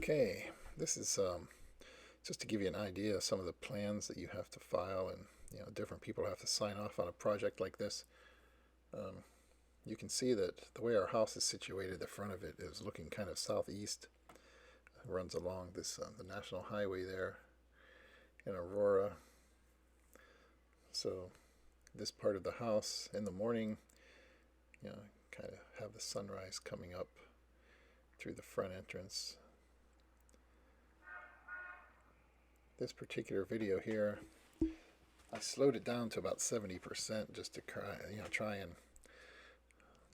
Okay, this is just to give you an idea of some of the plans that you have to file, and different people have to sign off on a project like this. Um, you can see that the way our house is situated, the front of it is looking kind of southeast. It runs along this the national highway there in Aurora. So this part of the house in the morning, kind of have the sunrise coming up through the front entrance. This particular video here, I slowed it down to about 70% just to try and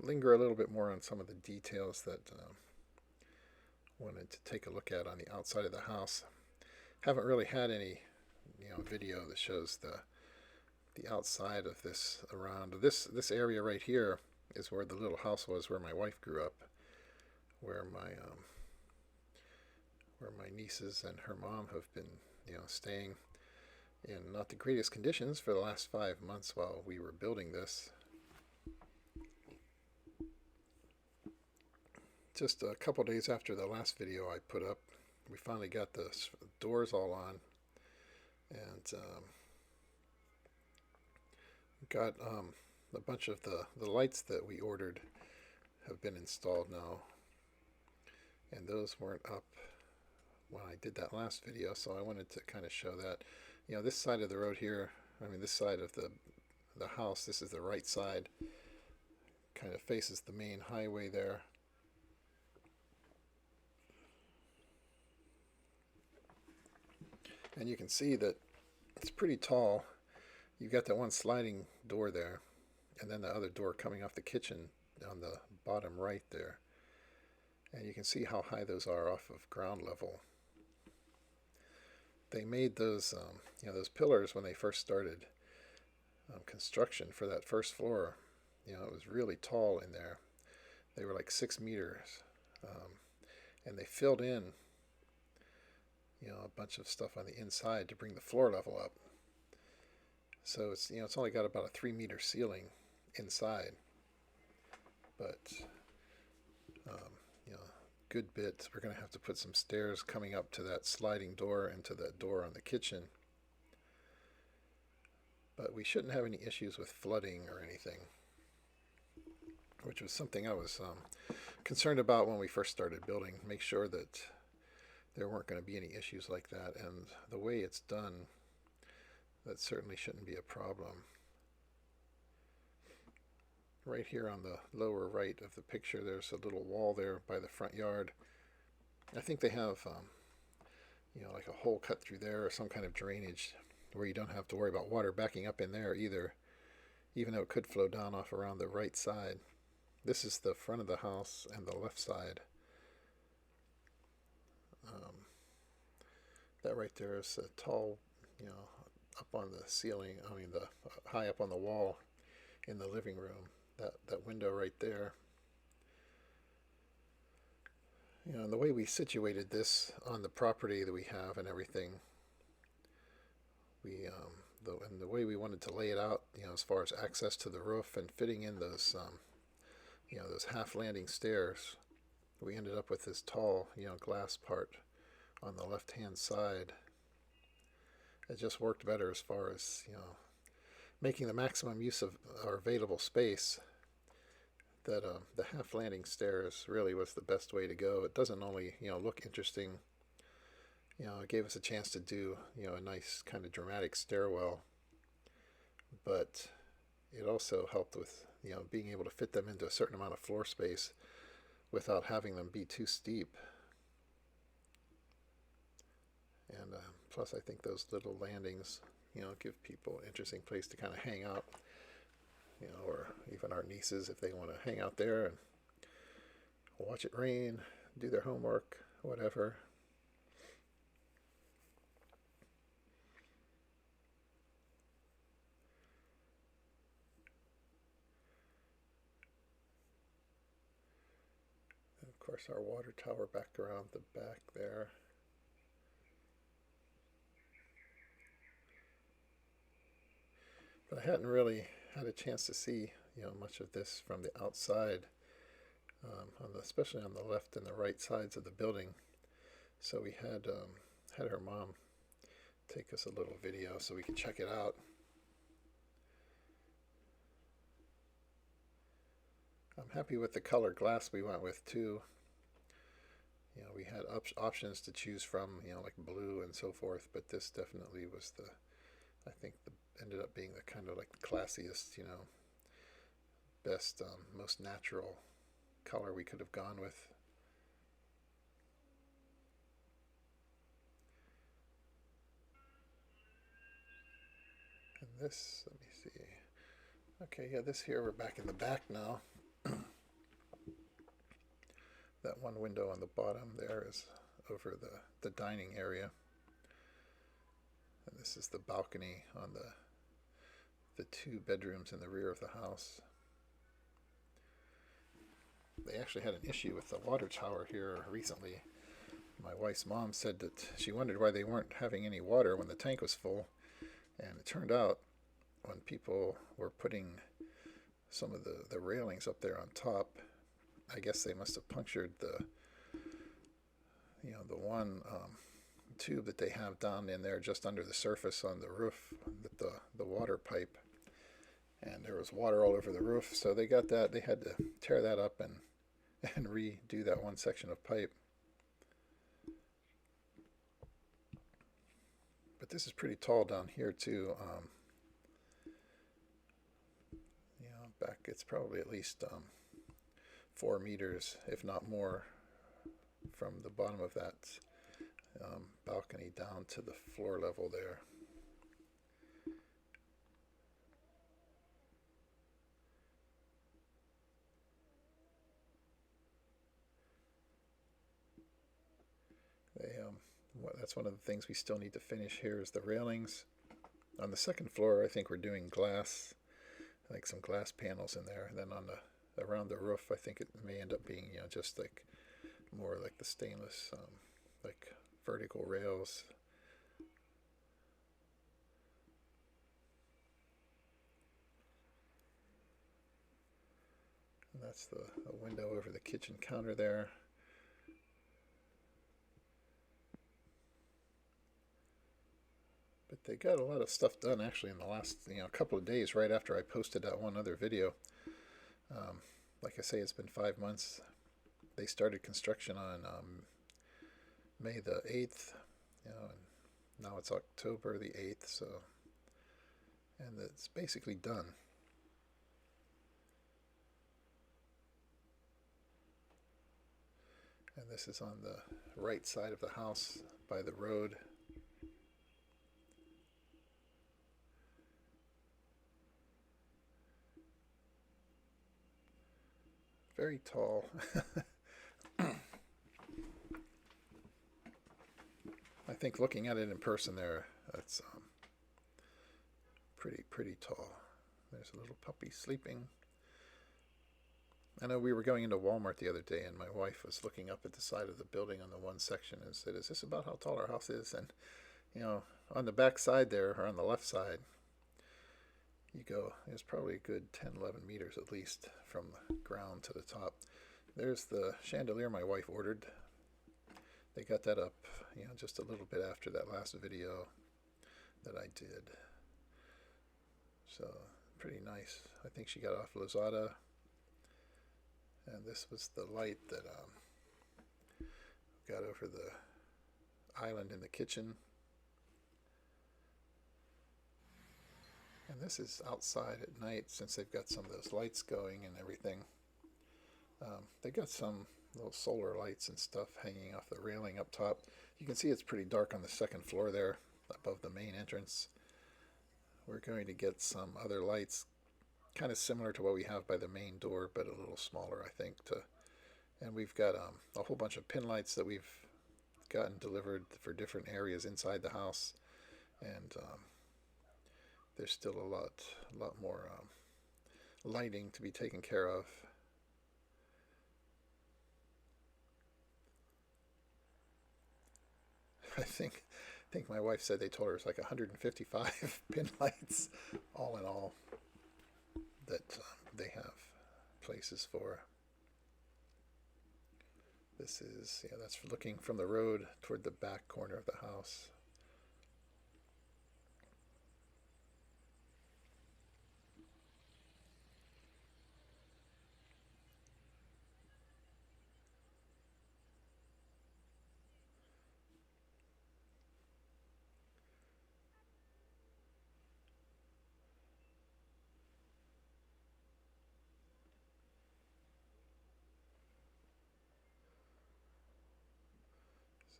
linger a little bit more on some of the details that wanted to take a look at on the outside of the house. Haven't really had any video that shows the outside of this around. This area right here is where the little house was where my wife grew up, where my nieces and her mom have been staying in not the greatest conditions for the last 5 months while we were building this. Just a couple days after the last video I put up, we finally got the doors all on, and got a bunch of the lights that we ordered have been installed now, and those weren't up when I did that last video, so I wanted to kind of show that. This side of the road here, this side of the house, this is the right side, kind of faces the main highway there. And you can see that it's pretty tall. You've got that one sliding door there, and then the other door coming off the kitchen on the bottom right there. And you can see how high those are off of ground level. They made those pillars when they first started construction for that first floor. It was really tall in there. They were like 6 meters, and they filled in a bunch of stuff on the inside to bring the floor level up. So it's only got about a 3-meter ceiling inside, but good bit. We're going to have to put some stairs coming up to that sliding door and to that door on the kitchen. But we shouldn't have any issues with flooding or anything, which was something I was concerned about when we first started building. Make sure that there weren't going to be any issues like that, and the way it's done, that certainly shouldn't be a problem. Right here on the lower right of the picture, there's a little wall there by the front yard. I think they have like a hole cut through there or some kind of drainage where you don't have to worry about water backing up in there either, even though it could flow down off around the right side. This is the front of the house and the left side. That right there is a tall, up on the ceiling, the high up on the wall in the living room. That window right there. And the way we situated this on the property that we have and everything, and the way we wanted to lay it out, as far as access to the roof and fitting in those, those half landing stairs, we ended up with this tall, glass part on the left-hand side. It just worked better as far as, making the maximum use of our available space. That the half landing stairs really was the best way to go. It doesn't only look interesting, it gave us a chance to do a nice kind of dramatic stairwell, but it also helped with being able to fit them into a certain amount of floor space without having them be too steep. And plus, I think those little landings give people an interesting place to kind of hang out, or even our nieces if they want to hang out there and watch it rain, do their homework, whatever. And of course, our water tower back around the back there. But I hadn't really had a chance to see much of this from the outside, especially on the left and the right sides of the building. So we had her mom take us a little video so we could check it out. I'm happy with the color glass we went with too. We had options to choose from, like blue and so forth, but this definitely was I think ended up being the kind of like the classiest, best, most natural color we could have gone with. And this, let me see. Okay, yeah, this here, we're back in the back now. That one window on the bottom there is over the dining area. And this is the balcony on the two bedrooms in the rear of the house. They actually had an issue with the water tower here recently. My wife's mom said that she wondered why they weren't having any water when the tank was full. And it turned out when people were putting some of the railings up there on top, I guess they must have punctured the one tube that they have down in there just under the surface on the roof, the water pipe, and there was water all over the roof. So they got that. They had to tear that up and redo that one section of pipe. But this is pretty tall down here too. Back it's probably at least 4 meters, if not more, from the bottom of that balcony down to the floor level there. That's one of the things we still need to finish here is the railings. On the second floor, I think we're doing glass, like some glass panels in there. And then around the roof, I think it may end up being, just like more like the stainless, like vertical rails. And that's the window over the kitchen counter there. But they got a lot of stuff done actually in the last couple of days right after I posted that one other video. Like I say, it's been 5 months. They started construction on May the 8th, and now it's October the 8th, so, and it's basically done. And this is on the right side of the house by the road. Very tall. I think looking at it in person there, that's pretty tall. There's a little puppy sleeping. I know we were going into Walmart the other day, and my wife was looking up at the side of the building on the one section and said, "Is this about how tall our house is?" And on the back side there, or on the left side, there's probably a good 10, 11 meters at least from the ground to the top. There's the chandelier my wife ordered. They got that up, just a little bit after that last video that I did. So, pretty nice. I think she got off Lazada. And this was the light that got over the island in the kitchen. And this is outside at night, since they've got some of those lights going and everything. They got some little solar lights and stuff hanging off the railing up top. You can see it's pretty dark on the second floor there, above the main entrance. We're going to get some other lights, kind of similar to what we have by the main door, but a little smaller, I think. And we've got a whole bunch of pin lights that we've gotten delivered for different areas inside the house. And there's still a lot more lighting to be taken care of. I think my wife said they told her it's like 155 pin lights, all in all, that they have places for. This is, yeah, that's looking from the road toward the back corner of the house.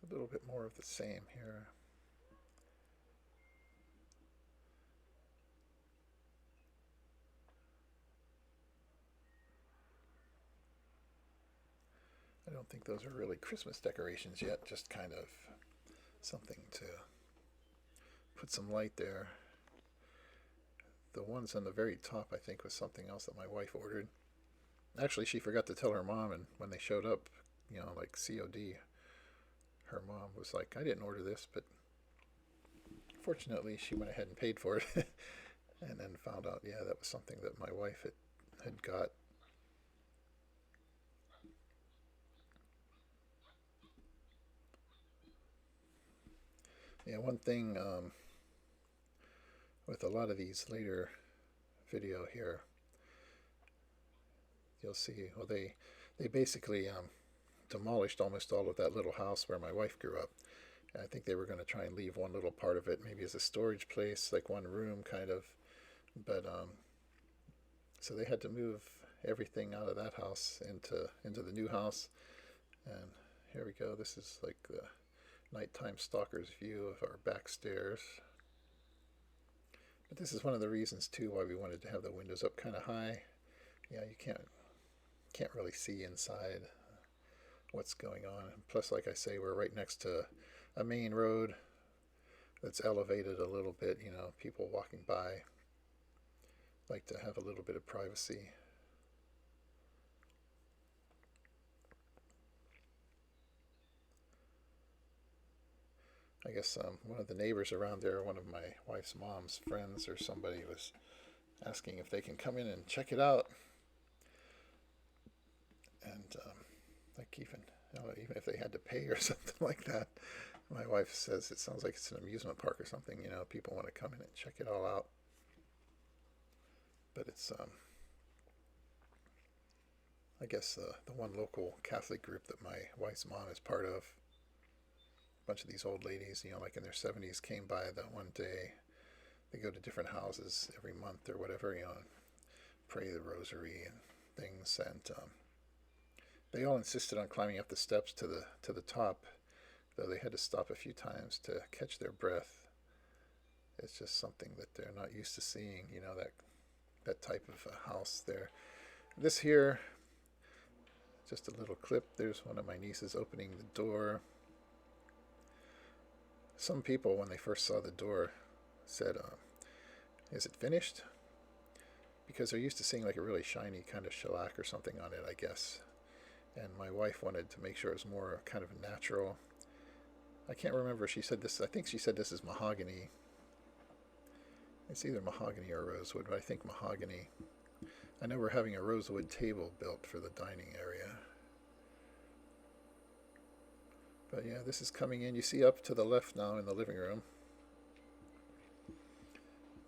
It's a little bit more of the same here. I don't think those are really Christmas decorations yet, just kind of something to put some light there. The ones on the very top, I think, was something else that my wife ordered. Actually, she forgot to tell her mom, and when they showed up, like COD, her mom was like, I didn't order this, but fortunately, she went ahead and paid for it. And then found out, yeah, that was something that my wife had got. Yeah, one thing with a lot of these later video here, you'll see, well, they basically demolished almost all of that little house where my wife grew up. And I think they were going to try and leave one little part of it, maybe as a storage place, like one room kind of. But so they had to move everything out of that house into the new house. And here we go. This is like the nighttime stalker's view of our back stairs. But this is one of the reasons too why we wanted to have the windows up kind of high. Yeah, you can't really see inside what's going on. Plus, like I say, we're right next to a main road that's elevated a little bit. People walking by like to have a little bit of privacy. I guess one of the neighbors around there, one of my wife's mom's friends or somebody, was asking if they can come in and check it out. And like even if they had to pay or something like that. My wife says it sounds like it's an amusement park or something. People want to come in and check it all out. But it's I guess the one local Catholic group that my wife's mom is part of. A bunch of these old ladies, like in their 70s, came by that one day. They go to different houses every month or whatever, pray the rosary and things, and they all insisted on climbing up the steps to the top, though they had to stop a few times to catch their breath. It's just something that they're not used to seeing, that type of a house there. This here, just a little clip. There's one of my nieces opening the door. Some people, when they first saw the door, said, is it finished? Because they're used to seeing like a really shiny kind of shellac or something on it, I guess. And my wife wanted to make sure it was more kind of natural. I can't remember if she said this. I think she said this is mahogany. It's either mahogany or rosewood, but I think mahogany. I know we're having a rosewood table built for the dining area. But yeah, this is coming in. You see up to the left now in the living room.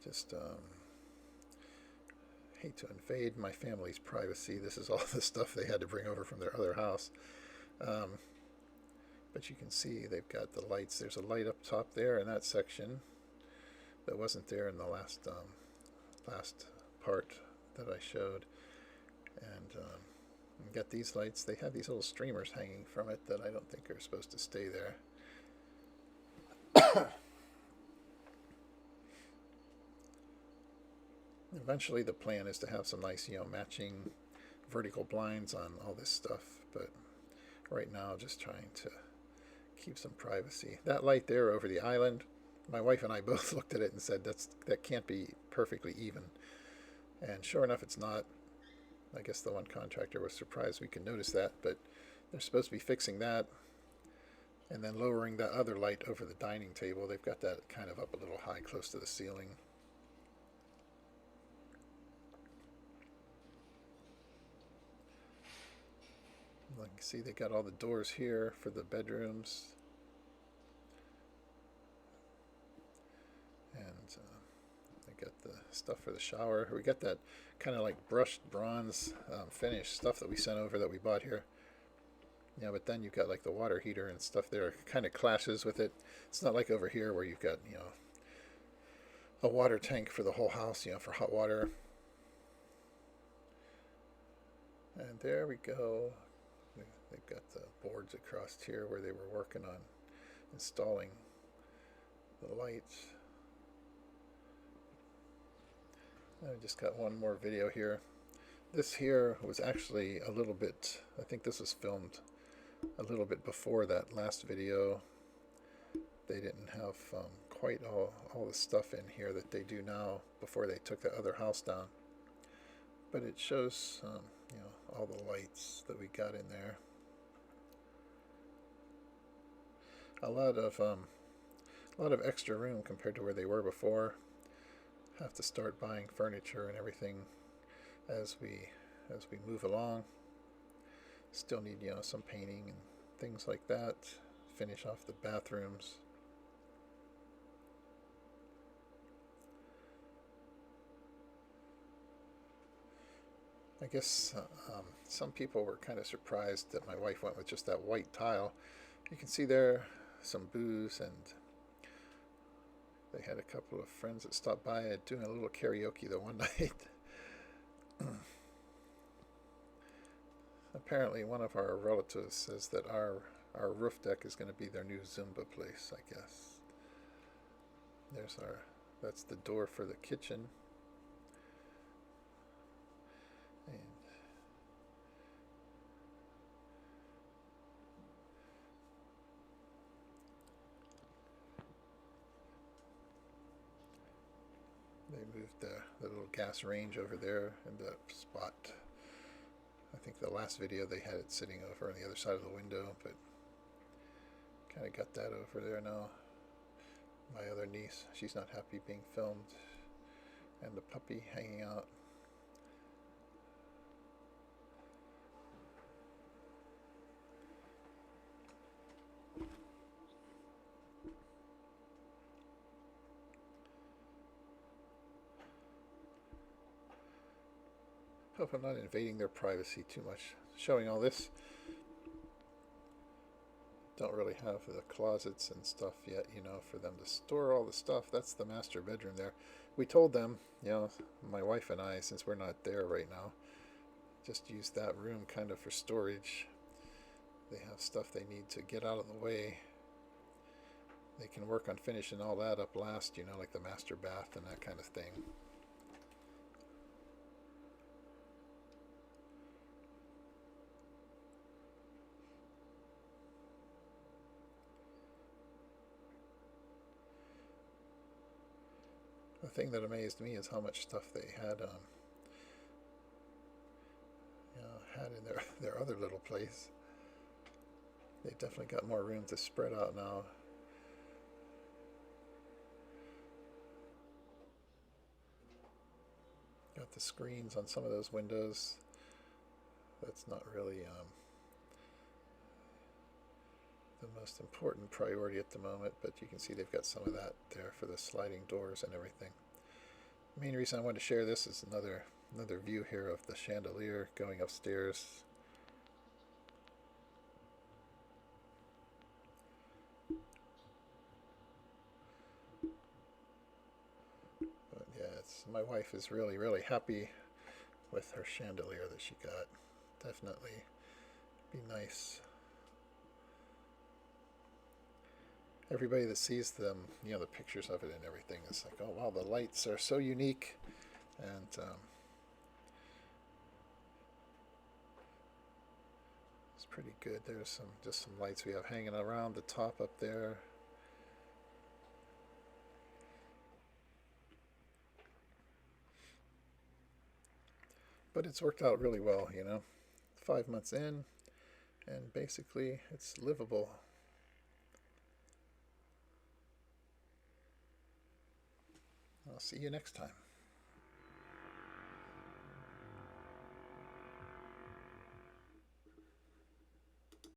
Just hate to invade my family's privacy. This is all the stuff they had to bring over from their other house. But you can see they've got the lights. There's a light up top there in that section that wasn't there in the last part that I showed. And you got these lights. They have these little streamers hanging from it that I don't think are supposed to stay there. Eventually the plan is to have some nice, matching vertical blinds on all this stuff, but right now just trying to keep some privacy. That light there over the island, my wife and I both looked at it and said that can't be perfectly even. And sure enough, it's not. I guess the one contractor was surprised we could notice that, but they're supposed to be fixing that and then lowering that other light over the dining table. They've got that kind of up a little high, close to the ceiling. You can see they got all the doors here for the bedrooms. And they got the stuff for the shower. We got that kind of like brushed bronze finish stuff that we sent over that we bought here. Yeah, but then you've got like the water heater and stuff there. It kind of clashes with it. It's not like over here where you've got, a water tank for the whole house, for hot water. And there we go. They've got the boards across here where they were working on installing the lights. I just got one more video here. This here was actually a little bit, I think this was filmed a little bit before that last video. They didn't have quite all the stuff in here that they do now before they took the other house down. But it shows, all the lights that we got in there. A lot of extra room compared to where they were before. Have to start buying furniture and everything as we move along. Still need some painting and things like that. Finish off the bathrooms. I guess some people were kind of surprised that my wife went with just that white tile. You can see there some booze, and they had a couple of friends that stopped by doing a little karaoke the one night. Apparently one of our relatives says that our roof deck is going to be their new Zumba place, I guess. That's the door for the kitchen. And they moved the little gas range over there in the spot. I think the last video they had it sitting over on the other side of the window, but kind of got that over there now. My other niece, she's not happy being filmed, and the puppy hanging out. Hope I'm not invading their privacy too much. Showing all this. Don't really have the closets and stuff yet, for them to store all the stuff. That's the master bedroom there. We told them, my wife and I, since we're not there right now, just use that room kind of for storage. They have stuff they need to get out of the way. They can work on finishing all that up last, like the master bath and that kind of thing. The thing that amazed me is how much stuff they had in their other little place. They definitely got more room to spread out now. Got the screens on some of those windows. That's not really the most important priority at the moment, but you can see they've got some of that there for the sliding doors and everything. The main reason I wanted to share this is another view here of the chandelier going upstairs. But yeah, my wife is really, really happy with her chandelier that she got. Definitely be nice. Everybody that sees them, the pictures of it and everything, is like, oh wow, the lights are so unique, and it's pretty good. There's just some lights we have hanging around the top up there. But it's worked out really well, 5 months in, and basically it's livable. I'll see you next time.